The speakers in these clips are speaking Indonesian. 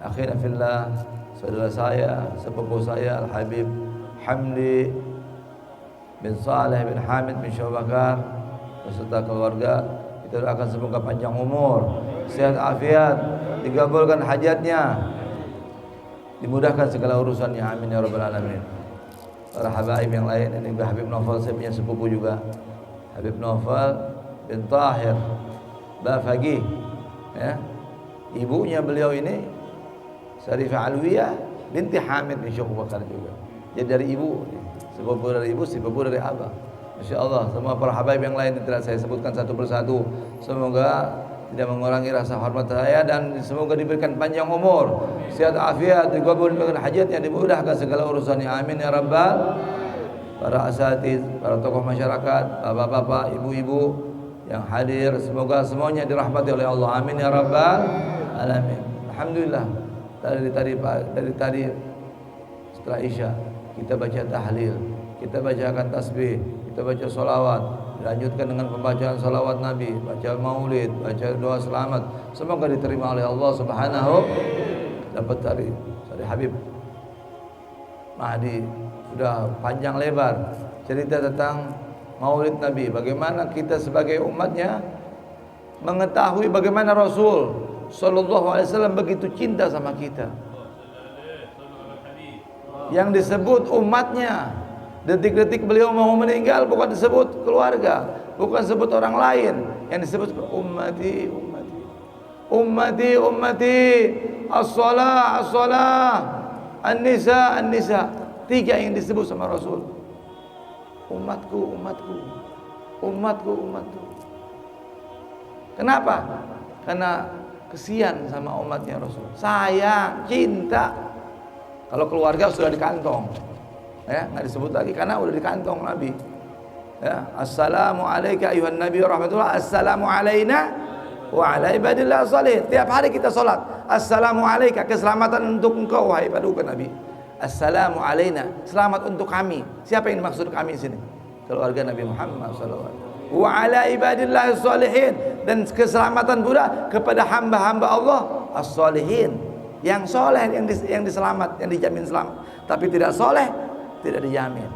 Akhirnya fillah, saudara saya, sepupu saya Al-Habib Hamdi bin Saleh bin Hamid bin Syabakar beserta keluarga, kita doakan semoga panjang umur, sehat afiat, dikabulkan hajatnya, dimudahkan segala urusannya, amin ya rabbal alamin. Para habaib yang lain, ini Habib Naufal, saya punya sepupu juga, Habib Naufal bin Tahir Bafaqih, ya. Ibunya beliau ini Syarifah Alwiyah binti Hamid bin Syabakar juga. Jadi dari ibu, sepupu dari ibu, sepupu dari abah. Masya Allah, semua para habaib yang lain tidak saya sebutkan satu persatu. Semoga tidak mengurangi rasa hormat saya dan semoga diberikan panjang umur, sehat afiat, dikabulkan hajatnya, dimudahkan segala urusannya, amin ya rabbal. Para asatiz, para tokoh masyarakat, bapak-bapak, ibu-ibu yang hadir, semoga semuanya dirahmati oleh Allah, amin ya rabbal alamin. Alhamdulillah, dari tadi setelah Isya kita baca tahlil, kita bacakan tasbih, kita baca salawat, dilanjutkan dengan pembacaan salawat Nabi, baca maulid, baca doa selamat. Semoga diterima oleh Allah Subhanahu. Dapat dari Habib Mahdi sudah panjang lebar cerita tentang maulid Nabi, bagaimana kita sebagai umatnya mengetahui bagaimana Rasul Sallallahu Alaihi Wasallam begitu cinta sama kita. Yang disebut umatnya, detik-detik beliau mau meninggal bukan disebut keluarga, bukan disebut orang lain, yang disebut ummati, ummati, ummati, ummati, as-salah, as-salah, an-nisa, an-nisa. Tiga yang disebut sama Rasul. Umatku, umatku, umatku, umatku. Kenapa? Karena kesian sama umatnya Rasul, sayang, cinta. Kalau keluarga sudah di kantong, ya nggak disebut lagi karena udah di kantong Nabi. Ya, assalamu alayka ayuhan nabi wa rahmatullah, assalamu alayna wa ala ibadillah salih. Tiap hari kita salat, assalamu alayka, keselamatan untuk engkau wahai paduka Nabi. Assalamu alayna, selamat untuk kami. Siapa yang dimaksud kami di sini? Keluarga Nabi Muhammad sallallahu alaihi wasallam. Wa ala ibadillah salihin, dan keselamatan pula kepada hamba-hamba Allah as-salihin, yang soleh, yang diselamat, yang dijamin selamat. Tapi tidak soleh, tidak dijamin.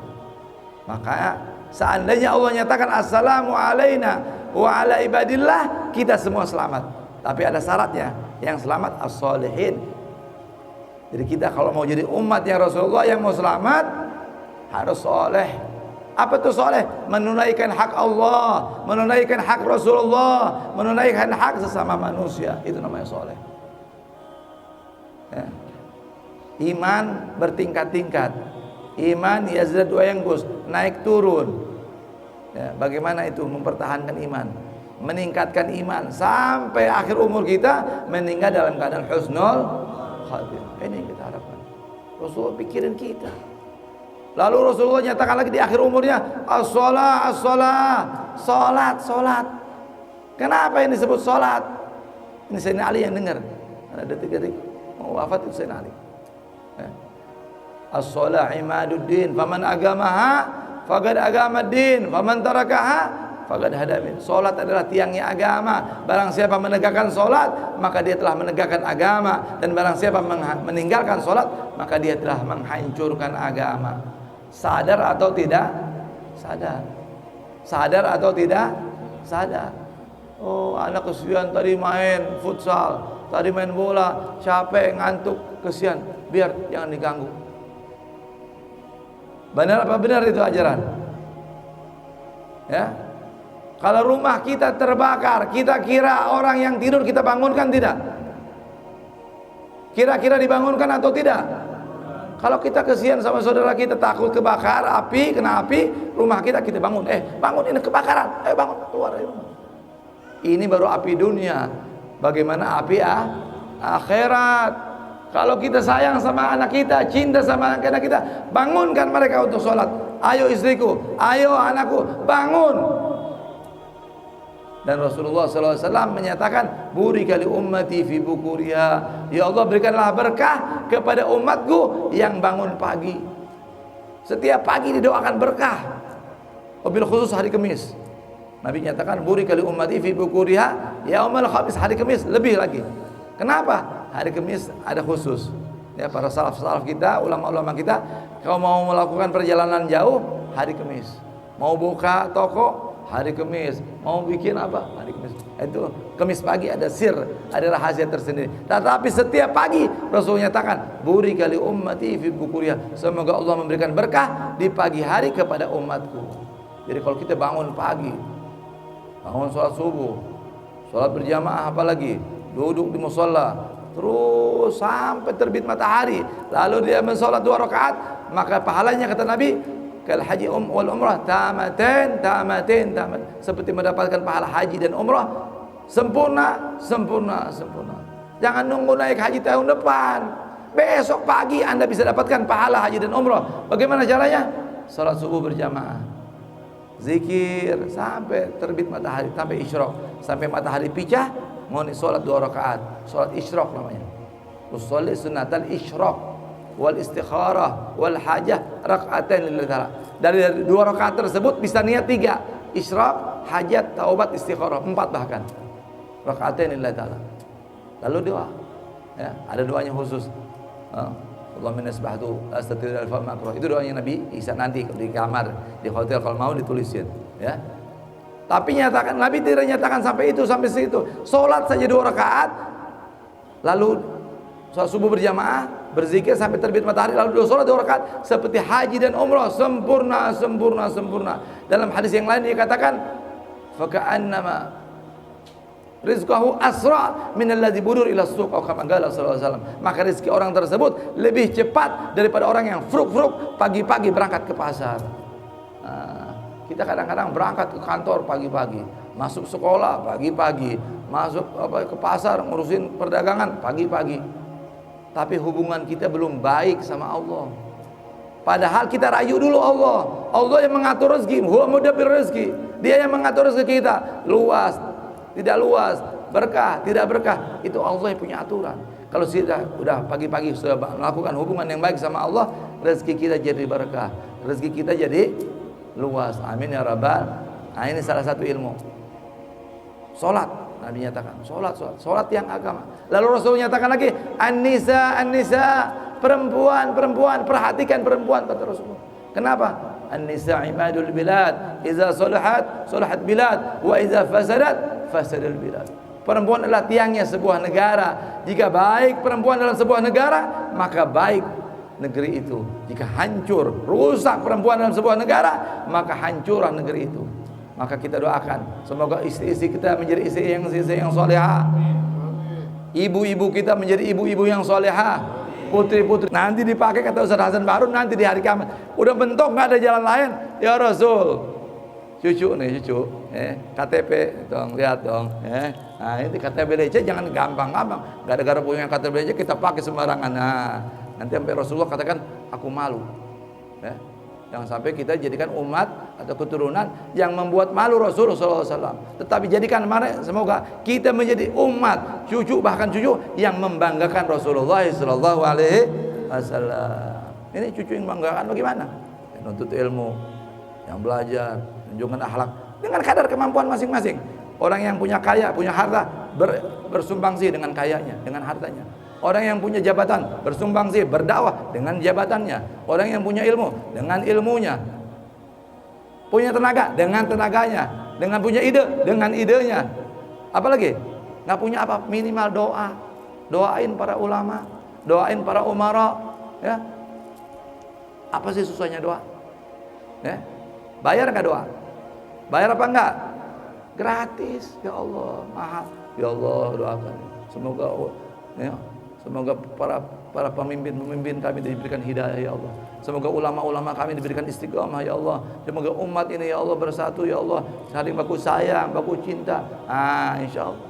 Maka seandainya Allah nyatakan assalamu alayna wa ala ibadillah, kita semua selamat. Tapi ada syaratnya, yang selamat as-salihin. Jadi kita kalau mau jadi umatnya Rasulullah yang mau selamat harus soleh. Apa itu soleh? Menunaikan hak Allah, menunaikan hak Rasulullah, menunaikan hak sesama manusia. Itu namanya soleh. Ya. Iman bertingkat-tingkat. Iman yazid wa yanqus, naik turun. Ya, bagaimana itu mempertahankan iman, meningkatkan iman sampai akhir umur kita meninggal dalam keadaan husnul khatimah. Ini yang kita harapkan. Rasulullah pikirin kita. Lalu Rasulullah nyatakan lagi di akhir umurnya, as-shalah, as-shalah, salat, salat. Kenapa ini disebut salat? Ini Sayyidina Ali yang dengar. Ada detik-detik mau wafat itu Sayyidina Ali. Ya. As-shalah imaduddin, faman agamaha faqad agamaddin, faman tarakaha faqad hadamin. Salat adalah tiangnya agama. Barang siapa menegakkan salat, maka dia telah menegakkan agama, dan barang siapa meninggalkan salat, maka dia telah menghancurkan agama. Sadar atau tidak? Sadar. Sadar atau tidak? Sadar. Oh, anak kesian tadi main futsal, tadi main bola, capek, ngantuk, kesian. Biar jangan diganggu. Benar apa benar itu ajaran? Ya. Kalau rumah kita terbakar, kita kira orang yang tidur kita bangunkan tidak? Kira-kira dibangunkan atau tidak? Kalau kita kesian sama saudara kita, takut kebakar, api, kena api, rumah kita bangun. Bangun, ini kebakaran. Bangun, keluar dari rumah. Ini baru api dunia. Bagaimana api akhirat? Kalau kita sayang sama anak kita, cinta sama anak kita, bangunkan mereka untuk sholat. Ayo istriku, ayo anakku, bangun. Dan Rasulullah SAW menyatakan, burika li ummati fi bukuriha. Ya Allah, berikanlah berkah kepada umatku yang bangun pagi. Setiap pagi didoakan berkah. Wabil khusus hari Kamis. Nabi nyatakan, burika li ummati fi bukuriha yaumal khamis, hari Kamis lebih lagi. Kenapa? Hari Kamis ada khusus. Ya, para salaf-salaf kita, ulama-ulama kita, kalau mau melakukan perjalanan jauh, hari Kamis. Mau buka toko, hari Kamis. Mau bikin apa? Hari Kamis. Itu Kamis pagi ada sir, ada rahasia tersendiri. Tetapi setiap pagi Rasul nyatakan, burika li ummati fi bukuriha. Semoga Allah memberikan berkah di pagi hari kepada umatku. Jadi kalau kita bangun pagi, bangun sholat subuh, sholat berjamaah, apalagi duduk di musholla, terus sampai terbit matahari, lalu dia mensolat 2 rakaat, maka pahalanya kata Nabi, kal haji wal umrah tamatin, seperti mendapatkan pahala haji dan umrah sempurna. Jangan nunggu naik haji tahun depan, besok pagi Anda bisa dapatkan pahala haji dan umrah. Bagaimana caranya? Salat subuh berjamaah, zikir sampai terbit matahari, sampai isyraq, sampai matahari picah, mau salat 2 rakaat, salat isyraq namanya. Usolli sunnatal isyraq wal istikharah wal hajah rakaatain lillahi ta'ala. Dari 2 rakaat tersebut bisa niat 3, isyraq, hajat, taubat, istikharah, 4 bahkan. Rakaatain lillahi ta'ala. Lalu doa. Ya, ada doanya khusus. Allahumma nasbahtu astatir al-fam makruh. Itu doanya Nabi Isa nanti di kamar, di hotel kalau mau ditulisin, ya. Tapi nyatakan Nabi tidak nyatakan sampai situ. Salat saja 2 rakaat, lalu salat subuh berjamaah, berzikir sampai terbit matahari, lalu salat 2 rakaat seperti haji dan umrah, sempurna. Dalam hadis yang lain dikatakan, faka'annama rizqahu asra min alladhi budur ila suq, atau kama qala sallallahu alaihi wasallam. Maka rezeki orang tersebut lebih cepat daripada orang yang fruk pagi-pagi berangkat ke pasar. Kita kadang-kadang berangkat ke kantor pagi-pagi, masuk sekolah pagi-pagi, masuk ke pasar ngurusin perdagangan pagi-pagi. Tapi hubungan kita belum baik sama Allah. Padahal kita rayu dulu Allah. Allah yang mengatur rezeki, huwa mudabbir rezeki. Dia yang mengatur rezeki kita, luas, tidak luas, berkah, tidak berkah, itu Allah yang punya aturan. Kalau sudah pagi-pagi sudah melakukan hubungan yang baik sama Allah, rezeki kita jadi berkah, rezeki kita jadi luas. Amin ya rabbal. Nah, ini salah satu ilmu. Salat, Nabi nyatakan, salat yang agama. Lalu Rasul nyatakan lagi, an-nisa, perempuan, perhatikan perempuan, kata Rasulullah. Kenapa? An-nisa imadul bilad, iza salahat bilad, wa iza fasadal bilad. Perempuan adalah tiangnya sebuah negara. Jika baik perempuan dalam sebuah negara, maka baik negeri itu. Jika hancur, rusak perempuan dalam sebuah negara, maka hancurlah negeri itu. Maka kita doakan, semoga istri-istri kita menjadi istri yang solehah, ibu-ibu kita menjadi ibu-ibu yang solehah, putri-putri nanti dipakai, kata Ustaz Hasan Baru, nanti di hari kiamat udah bentuk nggak ada jalan lain, ya Rasul, cucu KTP dong, lihat dong, nah ini KTP DC jangan gampang-gampang, gara-gara punya KTP DC kita pakai sembarangan. Nah nanti sampai Rasulullah katakan, aku malu, ya. Jangan sampai kita jadikan umat atau keturunan yang membuat malu Rasulullah SAW. Tetapi jadikan semoga kita menjadi umat, bahkan cucu yang membanggakan Rasulullah SAW. Ini cucu yang membanggakan bagaimana? Yang nuntut ilmu, yang belajar, menunjukkan akhlak dengan kadar kemampuan masing-masing. Orang yang punya kaya, punya harta, bersumbangsi dengan kayanya, dengan hartanya. Orang yang punya jabatan bersumbangsi, berdakwah dengan jabatannya. Orang yang punya ilmu dengan ilmunya. Punya tenaga dengan tenaganya. Dengan punya ide dengan idenya. Apalagi? Nggak punya apa? Minimal doa. Doain para ulama, doain para umara, ya. Apa sih susahnya doa? Ya. Bayar nggak doa? Bayar apa enggak? Gratis. Ya Allah, mahal. Ya Allah, doakan. Semoga Semoga para pemimpin kami diberikan hidayah ya Allah. Semoga ulama-ulama kami diberikan istiqamah ya Allah. Semoga umat ini ya Allah bersatu ya Allah, saling baku sayang, baku cinta. Insya Allah.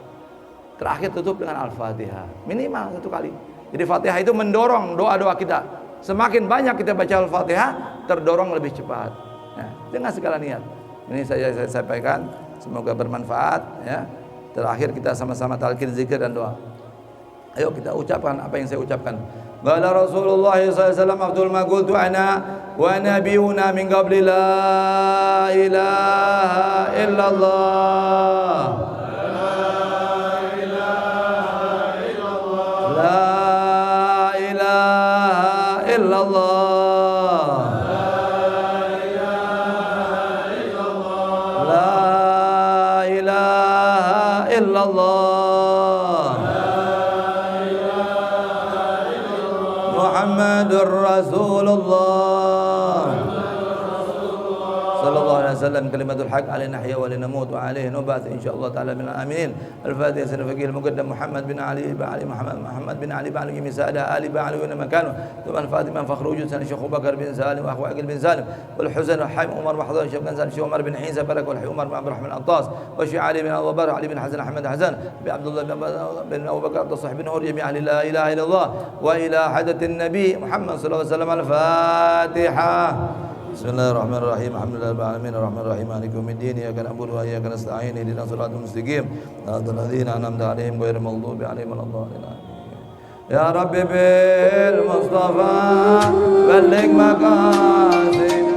Terakhir tutup dengan Al-Fatihah, minimal 1 kali. Jadi Fatihah itu mendorong doa-doa kita. Semakin banyak kita baca Al-Fatihah, terdorong lebih cepat. Nah, dengan segala niat. Ini saya sampaikan. semoga bermanfaat ya. Terakhir kita sama-sama talqin zikir dan doa. Ayo kita ucapkan apa yang saya ucapkan. Qala Rasulullah sallallahu alaihi wasallam afdal ma qultu ana wa nabiyuna min qabli la ilaha illallah. La ilaha illallah. La ilaha illallah. Muhammadur Rasulullah sallallahu alaihi wasallam. Kalimatul haq alaina nahya wa lanamut wa alaihi nubat insyaallah taala min amin. Al-Fatihah sana faqih al-muqaddam Muhammad bin Ali bin Ali Muhammad bin Ali bin Ali misada Ali bin Ali wa makanu thumma al-Fatimah fakhruj sana Syekh Abu Bakar bin Salim wa Aqil bin Salim wal Husain wa Haim Umar Mahdhar Syekh bin Salim Syekh Umar bin Isa Barak wal Umar bin Abdul Rahman Attas wa Syekh Ali bin Abu Bakar Ali bin Hasan Ahmad Hasan bin Abdullah bin Abu Bakar sahib bin Hur jami' ahli la ilaha illallah wa ila hadatin nabi Muhammad sallallahu alaihi wasallam. Al-Fatihah. Bismillahirrahmanirrahim. Alhamdulillahil alamin arrahmanirrahim maliki yaumiddin iyyaka na'budu wa iyyaka nasta'in ihdinas siratal mustaqim siratal ladzina an'amta 'alaihim ghairil maghdubi 'alaihim waladdallin. Ya Rabbi bil Mustafa balligh maqasid